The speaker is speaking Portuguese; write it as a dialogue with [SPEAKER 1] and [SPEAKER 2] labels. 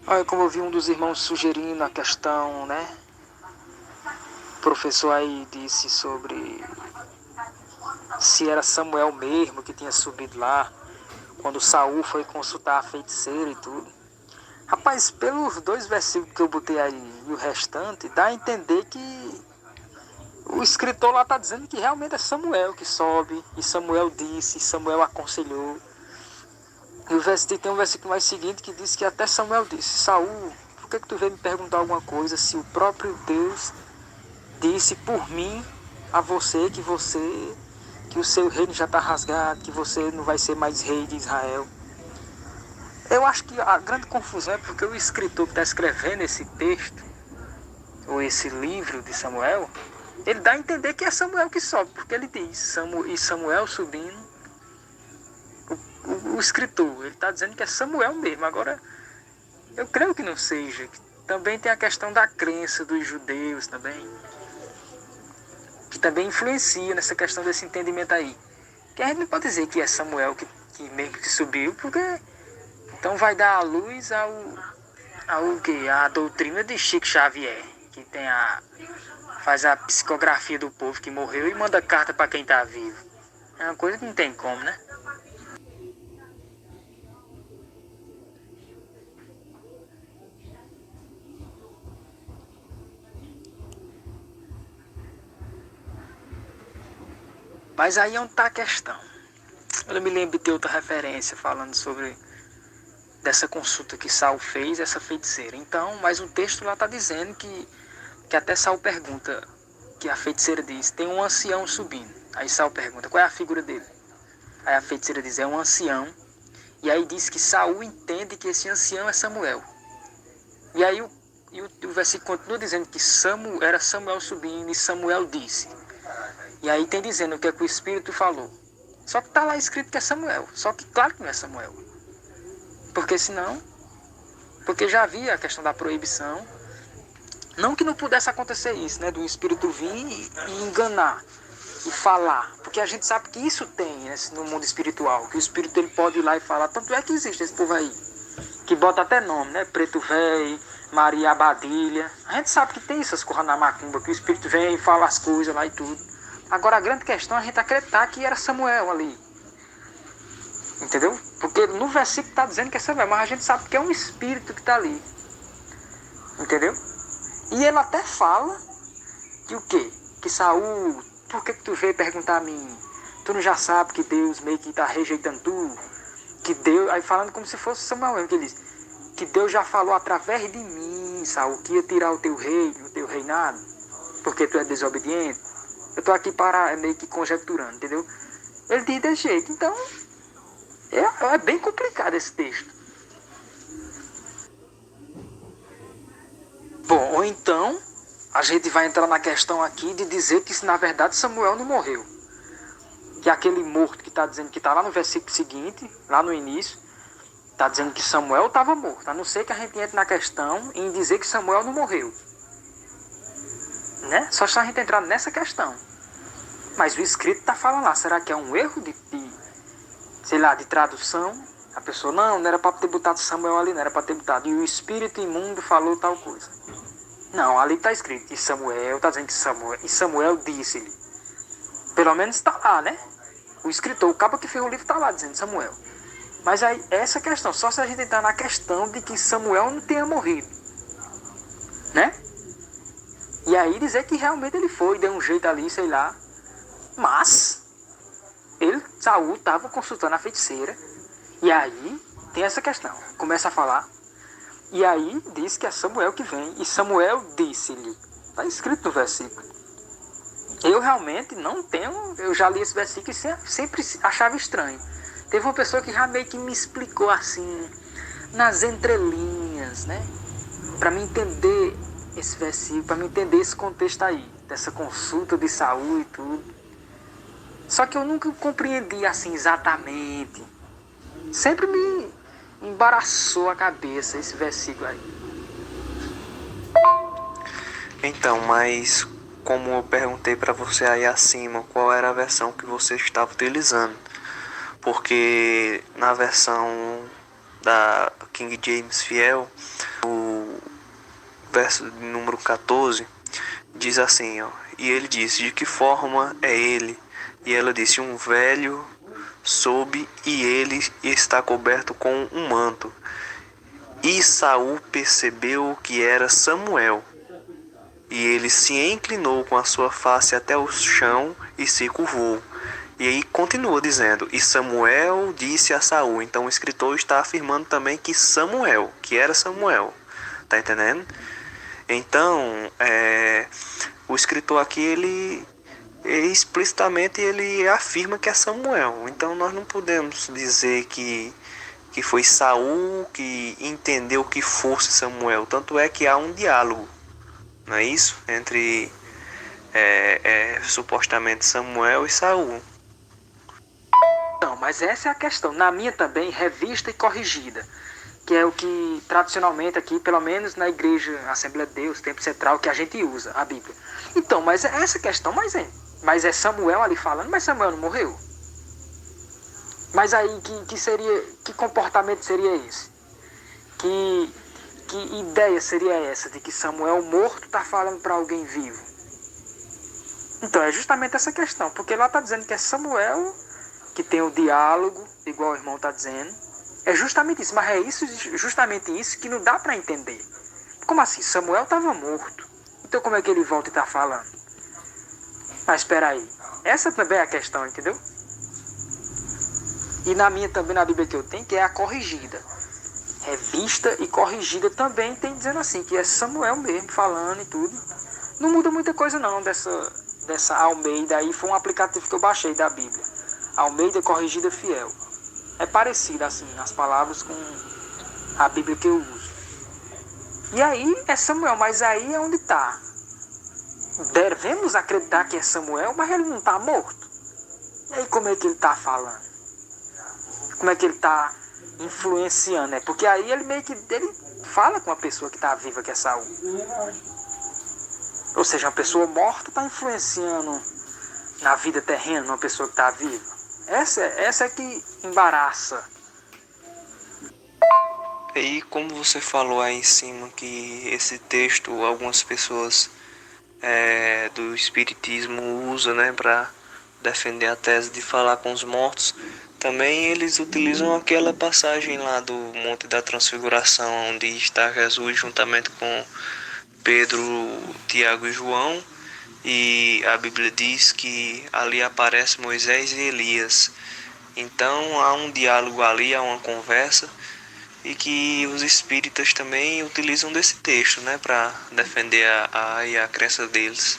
[SPEAKER 1] Olha, como eu vi um dos irmãos sugerindo a questão, né? O professor aí disse sobre se era Samuel mesmo que tinha subido lá, quando Saul foi consultar a feiticeira e tudo. Rapaz, pelos dois versículos que eu botei aí e o restante, dá a entender que o escritor lá está dizendo que realmente é Samuel que sobe, e Samuel disse, e Samuel aconselhou. E tem um versículo mais seguinte que diz que até Samuel disse: Saul, por que tu veio me perguntar alguma coisa se o próprio Deus disse por mim a você que o seu reino já está rasgado, que você não vai ser mais rei de Israel? Eu acho que a grande confusão é porque o escritor que está escrevendo esse texto, ou esse livro de Samuel, ele dá a entender que é Samuel que sobe, porque ele diz, e Samuel subindo, o escritor, ele está dizendo que é Samuel mesmo. Agora, eu creio que não seja. Também tem a questão da crença dos judeus também, que também influencia nessa questão desse entendimento aí. Que a gente não pode dizer que é Samuel que mesmo que subiu, porque então vai dar à luz ao que? A doutrina de Chico Xavier, que tem faz a psicografia do povo que morreu e manda carta para quem está vivo. É uma coisa que não tem como, né? Mas aí é onde está a questão. Eu me lembro de ter outra referência falando sobre dessa consulta que Saul fez, essa feiticeira. Então, mas o texto lá está dizendo que até Saul pergunta, que a feiticeira diz, tem um ancião subindo. Aí Saul pergunta, qual é a figura dele? Aí a feiticeira diz, é um ancião. E aí diz que Saul entende que esse ancião é Samuel. E aí o versículo continua dizendo que era Samuel subindo e Samuel disse. E aí tem dizendo o que é que o Espírito falou. Só que está lá escrito que é Samuel. Só que claro que não é Samuel. Porque senão, porque já havia a questão da proibição. Não que não pudesse acontecer isso, né? Do Espírito vir e enganar e falar. Porque a gente sabe que isso tem, né, no mundo espiritual. Que o Espírito ele pode ir lá e falar. Tanto é que existe esse povo aí. Que bota até nome, né? Preto Velho, Maria Abadilha. A gente sabe que tem essas coisas na macumba. Que o Espírito vem e fala as coisas lá e tudo. Agora a grande questão é a gente acreditar que era Samuel ali. Entendeu? Porque no versículo está dizendo que é Samuel. Mas a gente sabe que é um Espírito que está ali. Entendeu? E ele até fala que o quê? Que Saul, por que tu veio perguntar a mim? Tu não já sabe que Deus meio que está rejeitando tu? Que Deus, aí falando como se fosse Samuel mesmo, que ele diz, que Deus já falou através de mim, Saul, que ia tirar o teu reino, o teu reinado, porque tu é desobediente. Eu estou aqui para meio que conjecturando, entendeu? Ele diz desse jeito, então é bem complicado esse texto. Bom, ou então a gente vai entrar na questão aqui de dizer que na verdade Samuel não morreu. Que aquele morto que está dizendo que está lá no versículo seguinte, lá no início, está dizendo que Samuel estava morto. A não ser que a gente entre na questão em dizer que Samuel não morreu. Né? Só se a gente entrar nessa questão. Mas o escrito está falando lá. Será que é um erro sei lá, de tradução? A pessoa, não era para ter botado Samuel ali, não era para ter botado. E o espírito imundo falou tal coisa. Não, ali está escrito. E Samuel, está dizendo que Samuel disse-lhe. Pelo menos está lá, né? O escritor, o cabo que fez o livro está lá dizendo Samuel. Mas aí, essa questão, só se a gente entrar na questão de que Samuel não tenha morrido. Né? E aí dizer que realmente ele foi, deu um jeito ali, sei lá. Mas, Saul, estava consultando a feiticeira. E aí, tem essa questão. Começa a falar. E aí, diz que é Samuel que vem. E Samuel disse-lhe. Está escrito no versículo. Eu realmente não tenho... Eu já li esse versículo e sempre achava estranho. Teve uma pessoa que já meio que me explicou assim, nas entrelinhas, né? Para me entender esse versículo, para me entender esse contexto aí, dessa consulta de Saul e tudo. Só que eu nunca compreendi assim exatamente. Sempre me embaraçou a cabeça esse versículo aí.
[SPEAKER 2] Então, mas como eu perguntei para você aí acima, qual era a versão que você estava utilizando? Porque na versão da King James Fiel, verso número 14, diz assim, ó: e ele disse: de que forma é ele? E ela disse: um velho soube, e ele está coberto com um manto. E Saul percebeu que era Samuel, e ele se inclinou com a sua face até o chão e se curvou. E aí continua dizendo: e Samuel disse a Saul. Então o escritor está afirmando também que Samuel, que era Samuel. Tá entendendo? Então, o escritor aqui, ele explicitamente ele afirma que é Samuel. Então nós não podemos dizer que foi Saul que entendeu que fosse Samuel. Tanto é que há um diálogo, não é isso? Entre supostamente Samuel e Saul.
[SPEAKER 1] Não, mas essa é a questão. Na minha também, revista e corrigida, que é o que tradicionalmente aqui, pelo menos na igreja Assembleia de Deus, Tempo Central, que a gente usa, a Bíblia. Então, mas é essa questão, mas é Samuel ali falando, mas Samuel não morreu? Mas aí, que comportamento seria esse? Que ideia seria essa de que Samuel morto está falando para alguém vivo? Então, é justamente essa questão, porque lá está dizendo que é Samuel que tem o diálogo, igual o irmão está dizendo. É justamente isso, mas é justamente isso que não dá para entender. Como assim? Samuel estava morto. Então como é que ele volta e está falando? Mas espera aí. Essa também é a questão, entendeu? E na minha também, na Bíblia que eu tenho, que é a corrigida. Revista e corrigida também tem dizendo assim, que é Samuel mesmo falando e tudo. Não muda muita coisa não dessa Almeida aí. Foi um aplicativo que eu baixei da Bíblia. Almeida Corrigida Fiel. É parecido assim, as palavras com a Bíblia que eu uso. E aí é Samuel, mas aí é onde está. Devemos acreditar que é Samuel, mas ele não está morto. E aí como é que ele está falando? Como é que ele está influenciando? Porque aí ele meio que ele fala com a pessoa que está viva, que é Saul. Ou seja, uma pessoa morta está influenciando na vida terrena uma pessoa que está viva. Essa é que embaraça.
[SPEAKER 2] E como você falou aí em cima que esse texto algumas pessoas do espiritismo usam, né, para defender a tese de falar com os mortos, também eles utilizam aquela passagem lá do Monte da Transfiguração, onde está Jesus juntamente com Pedro, Tiago e João, e a Bíblia diz que ali aparece Moisés e Elias. Então há um diálogo ali, há uma conversa, e que os espíritas também utilizam desse texto, né, para defender a crença deles.